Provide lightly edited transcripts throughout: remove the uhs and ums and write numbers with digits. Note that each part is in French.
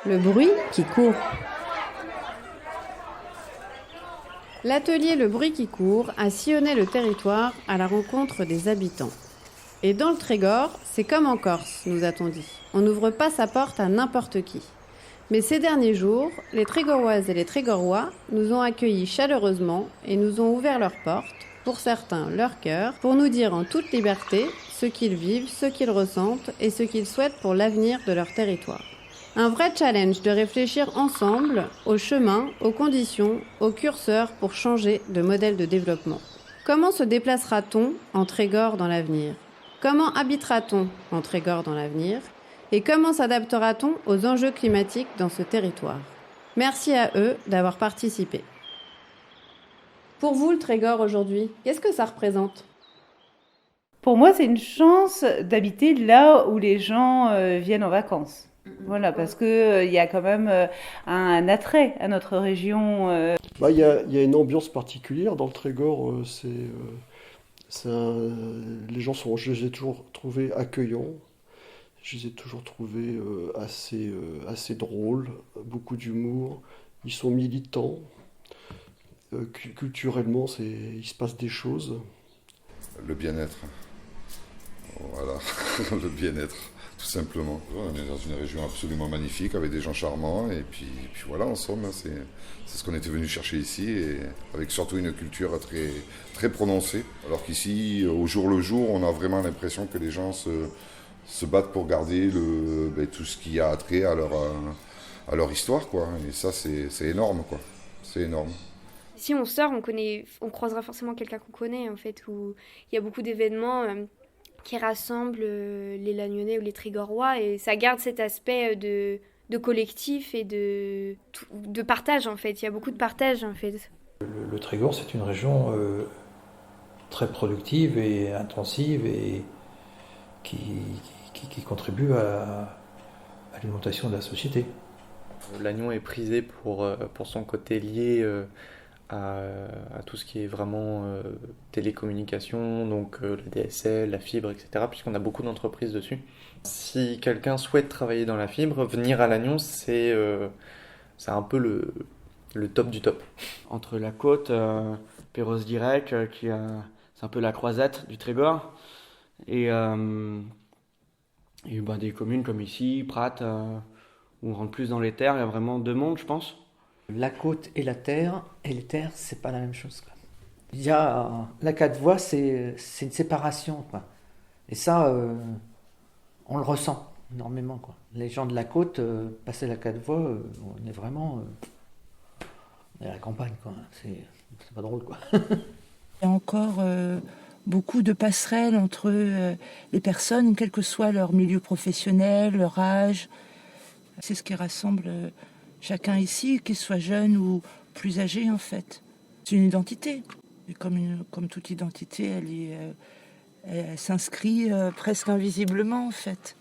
Le bruit qui court. L'atelier Le bruit qui court a sillonné le territoire à la rencontre des habitants. Et dans le Trégor, c'est comme en Corse, nous a-t-on dit. On n'ouvre pas sa porte à n'importe qui. Mais ces derniers jours, les Trégoroises et les Trégorois nous ont accueillis chaleureusement et nous ont ouvert leurs portes, pour certains leur cœur, pour nous dire en toute liberté ce qu'ils vivent, ce qu'ils ressentent et ce qu'ils souhaitent pour l'avenir de leur territoire. Un vrai challenge de réfléchir ensemble aux chemins, aux conditions, aux curseurs pour changer de modèle de développement. Comment se déplacera-t-on en Trégor dans l'avenir ? Comment habitera-t-on en Trégor dans l'avenir ? Et comment s'adaptera-t-on aux enjeux climatiques dans ce territoire ? Merci à eux d'avoir participé. Pour vous, le Trégor aujourd'hui, qu'est-ce que ça représente ? Pour moi, c'est une chance d'habiter là où les gens viennent en vacances. Voilà, parce qu'il y a quand même un attrait à notre région. Il y a une ambiance particulière dans le Trégor. Les gens je les ai toujours trouvés accueillants. Je les ai toujours trouvés assez drôles, beaucoup d'humour. Ils sont militants. Culturellement, il se passe des choses. Le bien-être. Voilà, le bien-être, tout simplement. On est dans une région absolument magnifique, avec des gens charmants. Et puis voilà, en somme, c'est ce qu'on était venu chercher ici, et avec surtout une culture très, très prononcée. Alors qu'ici, au jour le jour, on a vraiment l'impression que les gens se battent pour garder tout ce qui a trait à leur histoire, quoi. Et ça, c'est énorme, quoi. C'est énorme. Si on sort, on croisera forcément quelqu'un qu'on connaît, en fait, où il y a beaucoup d'événements qui rassemblent les Lagnonnais ou les Trégorois, et ça garde cet aspect de collectif et de partage, en fait. Il y a beaucoup de partage, en fait. Le Trégor, c'est une région très productive et intensive et qui contribue à l'alimentation de la société. Lannion est prisé pour son côté lié à tout ce qui est vraiment télécommunication, donc la DSL, la fibre, etc., puisqu'on a beaucoup d'entreprises dessus. Si quelqu'un souhaite travailler dans la fibre, venir à Lannion, c'est un peu le top du top. Entre la côte, Perros-Guirec, c'est un peu la croisette du Trégor, et des communes comme ici, Prat, où on rentre plus dans les terres. Il y a vraiment deux mondes, je pense. La côte et les terres, c'est pas la même chose, quoi. Il y a la 4 voies, c'est une séparation, quoi. Et ça, on le ressent énormément, quoi. Les gens de la côte, passer la 4 voies, on est vraiment on est à la campagne, quoi. C'est pas drôle, quoi. Il y a encore beaucoup de passerelles entre les personnes, quel que soit leur milieu professionnel, leur âge. C'est ce qui rassemble chacun ici, qu'il soit jeune ou plus âgé, en fait. C'est une identité. Et comme toute identité, elle s'inscrit presque invisiblement, en fait.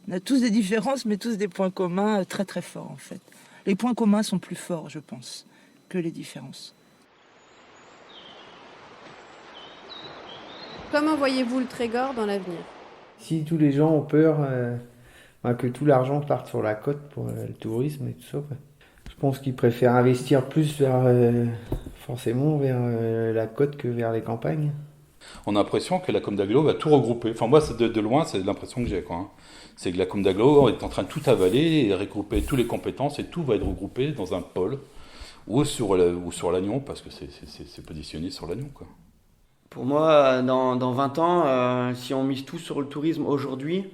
On a tous des différences, mais tous des points communs très très forts, en fait. Les points communs sont plus forts, je pense, que les différences. Comment voyez-vous le Trégor dans l'avenir ? Si tous les gens ont peur que tout l'argent parte sur la côte pour le tourisme et tout ça, je pense qu'ils préfèrent investir plus forcément vers la côte que vers les campagnes. On a l'impression que la Com d'Aglo va tout regrouper. Enfin, moi, de loin, c'est l'impression que j'ai, quoi. C'est que la Com d'Aglo est en train de tout avaler et regrouper toutes les compétences, et tout va être regroupé dans un pôle ou sur Lannion, parce que c'est positionné sur Lannion, quoi. Pour moi, dans 20 ans, si on mise tout sur le tourisme aujourd'hui,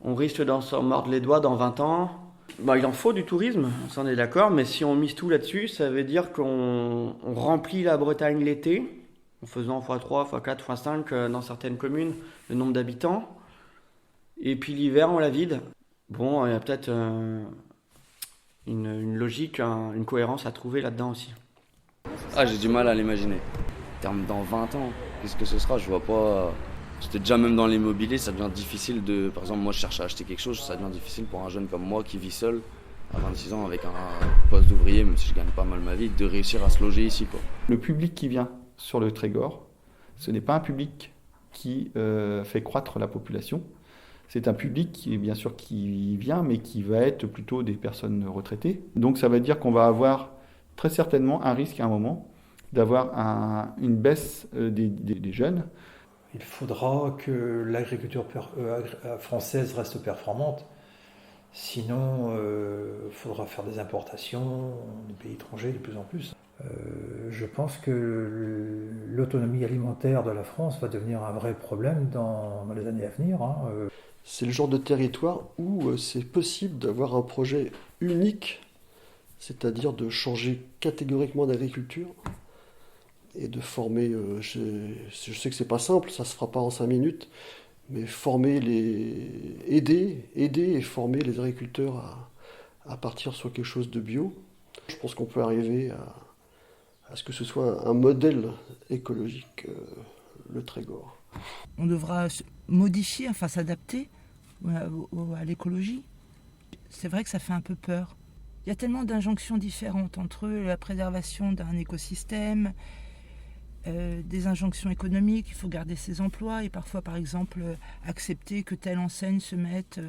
on risque d'en se mordre les doigts dans 20 ans. Il en faut du tourisme, ça on est d'accord, mais si on mise tout là-dessus, ça veut dire qu'on remplit la Bretagne l'été, en faisant x3, x4, x5 dans certaines communes, le nombre d'habitants. Et puis l'hiver, on la vide. Bon, il y a peut-être une logique, une cohérence à trouver là-dedans aussi. J'ai du mal à l'imaginer. En termes dans 20 ans, qu'est-ce que ce sera ? Je vois pas. C'était déjà même dans l'immobilier, ça devient difficile par exemple, moi je cherche à acheter quelque chose, ça devient difficile pour un jeune comme moi qui vit seul à 26 ans avec un poste d'ouvrier, même si je gagne pas mal ma vie, de réussir à se loger ici, quoi. Le public qui vient sur le Trégor, ce n'est pas un public qui fait croître la population. C'est un public qui, bien sûr, qui vient, mais qui va être plutôt des personnes retraitées. Donc ça veut dire qu'on va avoir très certainement un risque à un moment d'avoir une baisse des jeunes. Il faudra que l'agriculture française reste performante. Sinon, il faudra faire des importations des pays étrangers de plus en plus. Je pense que l'autonomie alimentaire de la France va devenir un vrai problème dans les années à venir. C'est le genre de territoire où c'est possible d'avoir un projet unique, c'est-à-dire de changer catégoriquement d'agriculture et de former, je sais que c'est pas simple, ça se fera pas en 5 minutes, mais aider et former les agriculteurs à partir sur quelque chose de bio. Je pense qu'on peut arriver à ce que ce soit un modèle écologique, le Trégor. On devra modifier, enfin s'adapter à l'écologie. C'est vrai que ça fait un peu peur. Il y a tellement d'injonctions différentes entre la préservation d'un écosystème, des injonctions économiques, il faut garder ses emplois et parfois par exemple accepter que telle enseigne se mette,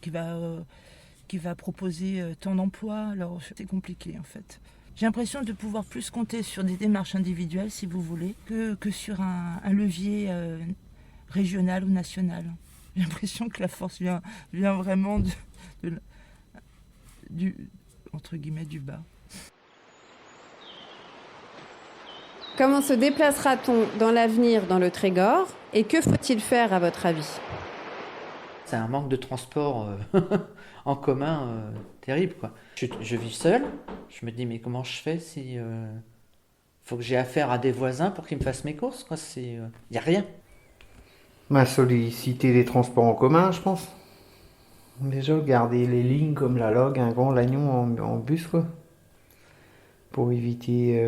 qui va proposer tant d'emplois. Alors c'est compliqué en fait. J'ai l'impression de pouvoir plus compter sur des démarches individuelles, si vous voulez, que sur un levier régional ou national. J'ai l'impression que la force vient vraiment entre guillemets, du bas. Comment se déplacera-t-on dans l'avenir dans le Trégor et que faut-il faire à votre avis ? C'est un manque de transport en commun terrible, quoi. Je vis seul, je me dis mais comment je fais si faut que j'ai affaire à des voisins pour qu'ils me fassent mes courses, quoi. Il n'y a rien. Solliciter les transports en commun, je pense. Déjà, garder les lignes comme la Log, Guingamp, Lannion en bus, quoi. Pour éviter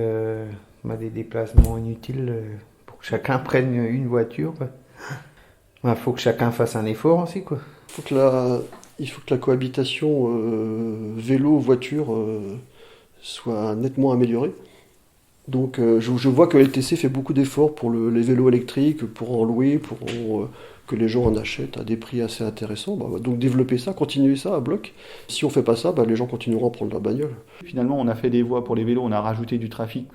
des déplacements inutiles, pour que chacun prenne une voiture, quoi. Faut que chacun fasse un effort aussi, quoi. Il faut que la cohabitation vélo-voiture soit nettement améliorée. Donc je vois que LTC fait beaucoup d'efforts pour les vélos électriques, pour en louer, pour que les gens en achètent à des prix assez intéressants. Donc développer ça, continuer ça à bloc. Si on fait pas ça, les gens continueront à prendre leur bagnole. Finalement, on a fait des voies pour les vélos, on a rajouté du trafic,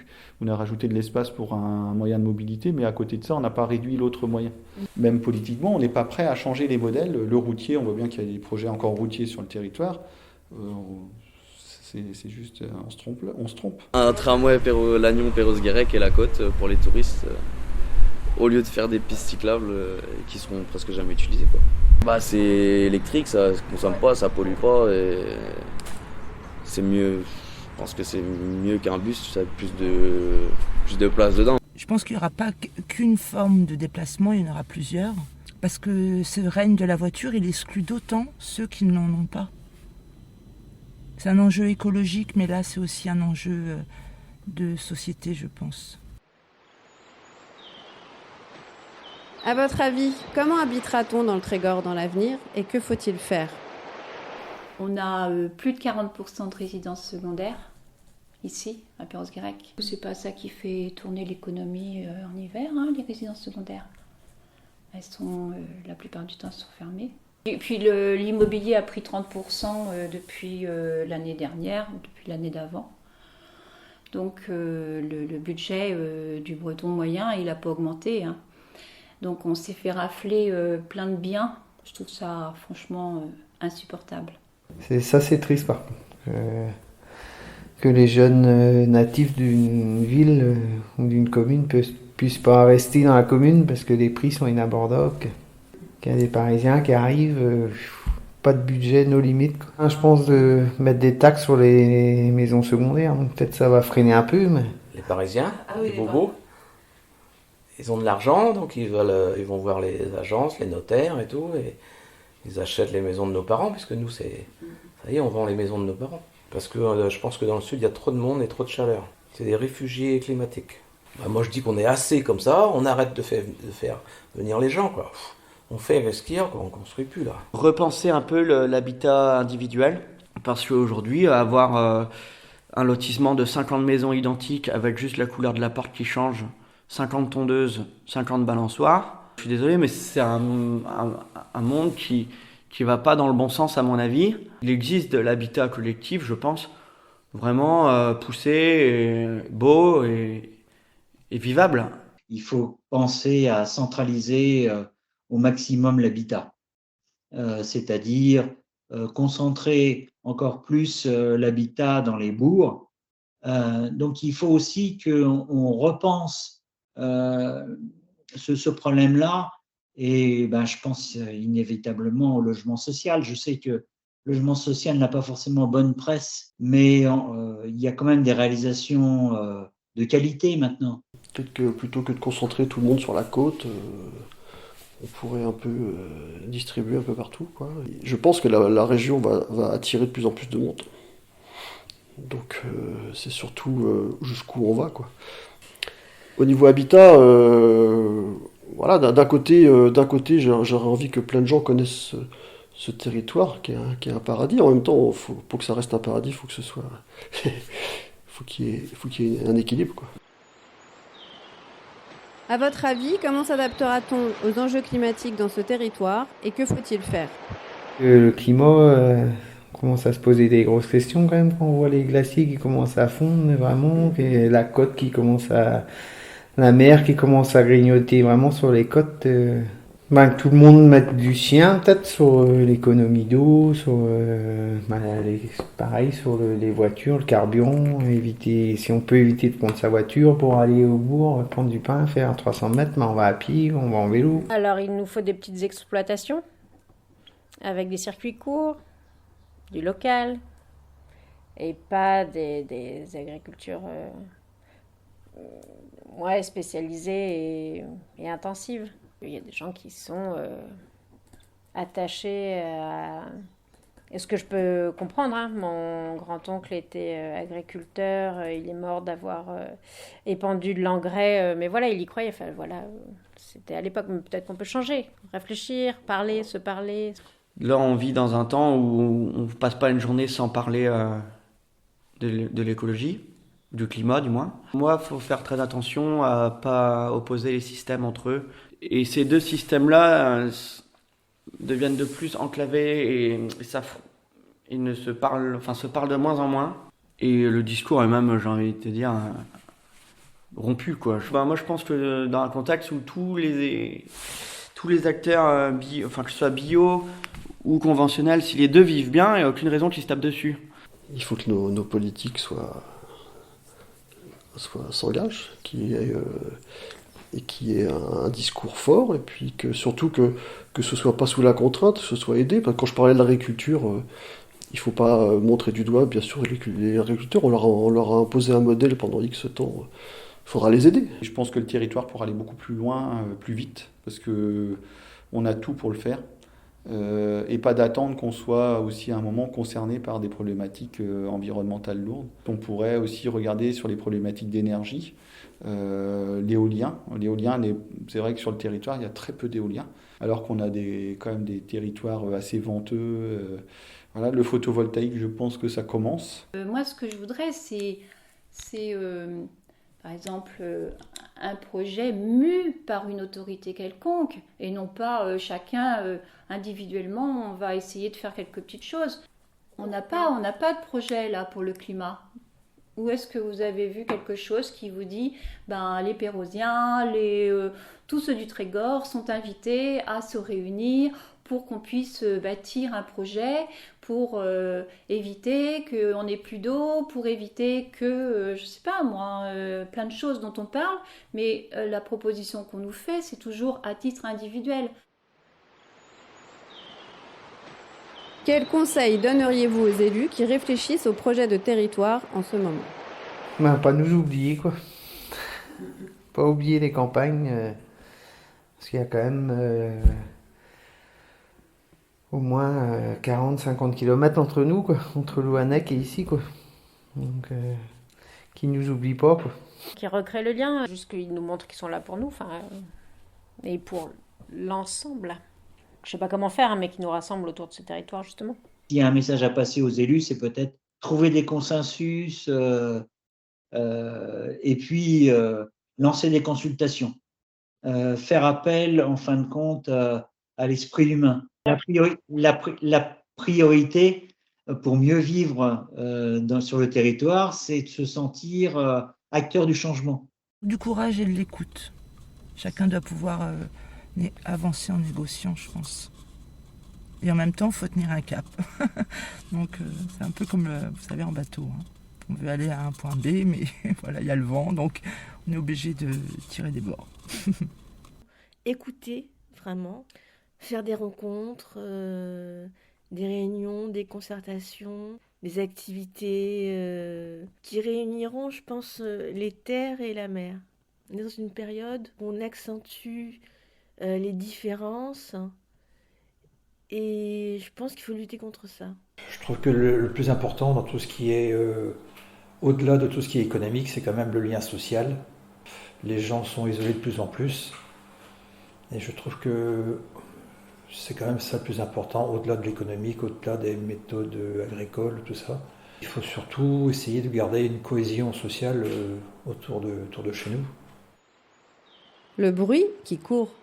on a rajouté de l'espace pour un moyen de mobilité, mais à côté de ça, on n'a pas réduit l'autre moyen. Même politiquement, on n'est pas prêt à changer les modèles. Le routier, on voit bien qu'il y a des projets encore routiers sur le territoire. C'est juste, on se trompe. Un tramway Lannion, Perros-Guirec et la côte pour les touristes, au lieu de faire des pistes cyclables qui seront presque jamais utilisées, quoi. C'est électrique, ça ne consomme pas, ça pollue pas et c'est mieux. Je pense que c'est mieux qu'un bus, ça a plus de place dedans. Je pense qu'il n'y aura pas qu'une forme de déplacement, il y en aura plusieurs. Parce que ce règne de la voiture, il exclut d'autant ceux qui n'en ont pas. C'est un enjeu écologique, mais là, c'est aussi un enjeu de société, je pense. À votre avis, comment habitera-t-on dans le Trégor dans l'avenir et que faut-il faire ? On a plus de 40% de résidences secondaires ici, à Perros-Guirec. C'est pas ça qui fait tourner l'économie en hiver, les résidences secondaires. Elles sont, la plupart du temps, sont fermées. Et puis l'immobilier a pris 30% depuis l'année dernière, depuis l'année d'avant. Donc le budget du breton moyen, il n'a pas augmenté. Donc on s'est fait rafler plein de biens. Je trouve ça franchement insupportable. C'est triste par contre. Que les jeunes natifs d'une ville ou d'une commune puissent pas rester dans la commune parce que les prix sont inabordables. Qu'il y a des Parisiens qui arrivent, pas de budget, no limite. Je pense de mettre des taxes sur les maisons secondaires, donc peut-être ça va freiner un peu. Mais... Les Parisiens, les bobos, ils ont de l'argent, donc ils vont voir les agences, les notaires et tout, et ils achètent les maisons de nos parents, puisque nous, ça y est, on vend les maisons de nos parents. Parce que je pense que dans le sud, il y a trop de monde et trop de chaleur. C'est des réfugiés climatiques. Moi, je dis qu'on est assez comme ça, on arrête de faire venir les gens, quoi. On fait investir, on ne construit plus, là. Repenser un peu l'habitat individuel, parce qu'aujourd'hui, avoir un lotissement de 50 maisons identiques avec juste la couleur de la porte qui change, 50 tondeuses, 50 balançoires, je suis désolé, mais c'est un monde qui qui va pas dans le bon sens à mon avis. Il existe de l'habitat collectif, je pense, vraiment poussé, et beau et vivable. Il faut penser à centraliser au maximum l'habitat, c'est-à-dire concentrer encore plus l'habitat dans les bourgs. Donc il faut aussi qu'on repense ce problème-là et je pense inévitablement au logement social. Je sais que le logement social n'a pas forcément bonne presse, mais il y a quand même des réalisations de qualité maintenant. Peut-être que plutôt que de concentrer tout le monde sur la côte, on pourrait un peu distribuer un peu partout, quoi. Je pense que la région va attirer de plus en plus de monde. Donc c'est surtout jusqu'où on va, quoi. Au niveau habitat, voilà, d'un côté j'aurais envie que plein de gens connaissent ce territoire qui est un paradis. En même temps, pour que ça reste un paradis, il faut que ce soit, faut qu'il y ait un équilibre, quoi. À votre avis, comment s'adaptera-t-on aux enjeux climatiques dans ce territoire et que faut-il faire ? Le climat commence à se poser des grosses questions quand même quand on voit les glaciers qui commencent à fondre vraiment, et la côte qui commence la mer qui commence à grignoter vraiment sur les côtes. Que tout le monde mette du sien peut-être sur l'économie d'eau, sur pareil sur les voitures, le carburant, si on peut éviter de prendre sa voiture pour aller au bourg, prendre du pain, faire 300 mètres, on va à pied, on va en vélo. Alors il nous faut des petites exploitations avec des circuits courts, du local et pas des agricultures spécialisées et intensives. Il y a des gens qui sont attachés à... Est-ce que je peux comprendre, hein, mon grand-oncle était agriculteur, il est mort d'avoir épandu de l'engrais, mais voilà, il y croyait. Enfin, voilà, c'était à l'époque, mais peut-être qu'on peut changer, réfléchir, parler, se parler. Là, on vit dans un temps où on ne passe pas une journée sans parler de l'écologie, du climat du moins. Moi, il faut faire très attention à ne pas opposer les systèmes entre eux. Et ces deux systèmes-là deviennent de plus enclavés et ils se parlent de moins en moins. Et le discours est même, j'ai envie de te dire, rompu, quoi. Moi, je pense que dans un contexte où tous les acteurs, que ce soit bio ou conventionnel, si les deux vivent bien, il n'y a aucune raison qu'ils se tapent dessus. Il faut que nos politiques s'engagent, et qu'il y ait un discours fort, et puis surtout que ce soit pas sous la contrainte, que ce soit aidé. Parce que quand je parlais de l'agriculture, il faut pas montrer du doigt, bien sûr, les agriculteurs. On leur a imposé un modèle pendant X temps. Il faudra les aider. Je pense que le territoire pourra aller beaucoup plus loin, plus vite, parce que on a tout pour le faire. Et pas d'attendre qu'on soit aussi à un moment concerné par des problématiques environnementales lourdes. On pourrait aussi regarder sur les problématiques d'énergie, l'éolien. C'est vrai que sur le territoire, il y a très peu d'éolien, alors qu'on a quand même des territoires assez venteux. Voilà, le photovoltaïque, je pense que ça commence. Moi, ce que je voudrais, c'est par exemple, un projet mu par une autorité quelconque, et non pas chacun individuellement, on va essayer de faire quelques petites choses. On n'a pas de projet là pour le climat. Où est-ce que vous avez vu quelque chose qui vous dit les Pérosiens, tous ceux du Trégor sont invités à se réunir pour qu'on puisse bâtir un projet, pour éviter qu'on n'ait plus d'eau, pour éviter que, je sais pas moi, plein de choses dont on parle, mais la proposition qu'on nous fait, c'est toujours à titre individuel. Quels conseils donneriez-vous aux élus qui réfléchissent au projet de territoire en ce moment ? Pas nous oublier, quoi. Pas oublier les campagnes, parce qu'il y a quand même au moins 40-50 km entre nous, quoi, entre Louannec et ici, quoi. Donc, qu'ils ne nous oublient pas, quoi. Qui recréent le lien, juste qu'ils nous montrent qu'ils sont là pour nous, et pour l'ensemble. Je sais pas comment faire, mais qui nous rassemble autour de ce territoire, justement. S'il y a un message à passer aux élus, c'est peut-être trouver des consensus et puis lancer des consultations. Faire appel, en fin de compte, à l'esprit humain. La priorité pour mieux vivre sur le territoire, c'est de se sentir acteur du changement. Du courage et de l'écoute. Chacun doit pouvoir avancer en négociant, je pense. Et en même temps, il faut tenir un cap. Donc c'est un peu comme, vous savez, en bateau. Hein. On veut aller à un point B, mais voilà, il y a le vent, donc on est obligé de tirer des bords. Écouter, vraiment. Faire des rencontres, des réunions, des concertations, des activités qui réuniront, je pense, les terres et la mer. On est dans une période où on accentue les différences et je pense qu'il faut lutter contre ça. Je trouve que le plus important dans tout ce qui est, au-delà de tout ce qui est économique, c'est quand même le lien social. Les gens sont isolés de plus en plus et je trouve que c'est quand même ça le plus important, au-delà de l'économique, au-delà des méthodes agricoles, tout ça. Il faut surtout essayer de garder une cohésion sociale autour de chez nous. Le bruit qui court.